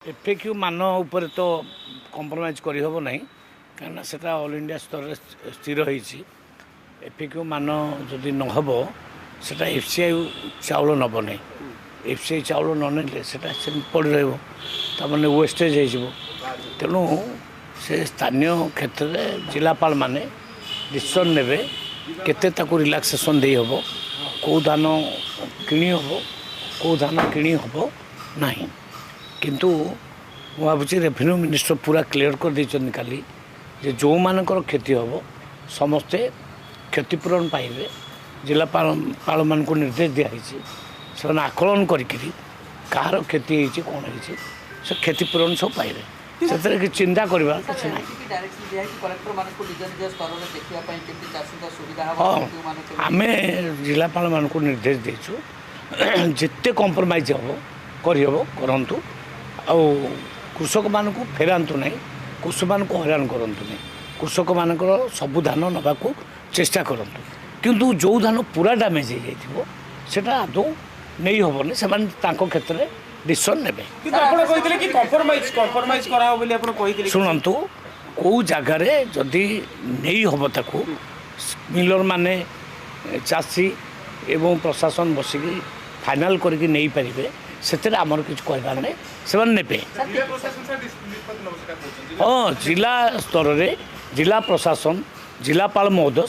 FAQ मान उपर तो कंप्रोमाइज करहब ना कहीं से ऑल इंडिया स्तर स्थिर होती एफएक्यू मान जदि नहब से एफसीआई चाउल नब नहीं एफसीआई चाउल नने पड़ रहा वेस्टेज हो तेणु से स्थानीय क्षेत्र में जिलापाल माने डिसीजन ने केते रिलैक्सेशन दे हम कौ धान किणी हम कौ धान किणी हम ना किंतु मुझे रेवेन्यू मिनिस्टर पूरा क्लियर कर देइछन काली जे जो मानकर क्षति हम समस्ते क्षतिपूरण पाइबे जिलापाल मान को निर्देश दिखाई से आकलन करी कହାର क्षति होती कौन होती से क्षतिपूरण सब पाइबे से चिंता करवा किसी ना हाँ आम जिलापाल मान को निर्देश देचु जिते कंप्रोमाइज हम करहब करूँ आउ कृषक मान को फेरातु ना कृषक मान को हैरान करूँ नहीं कृषक मान सबू धान नवाक चेष्टा करूँ किंतु जो धान पूरा डैमेज हो जाता आदौ नहीं हेनी से क्षेत्र में डिसीजन ने शुणु कौ जगार जदि नहीं हम ताकू मिलर माने चाषी एवं प्रशासन बसिकी फाइनाल करके नहीं पारे से आमर किसी कहबार नहीं से ने हाँ जिला स्तर में जिला प्रशासन जिलापाल महोदय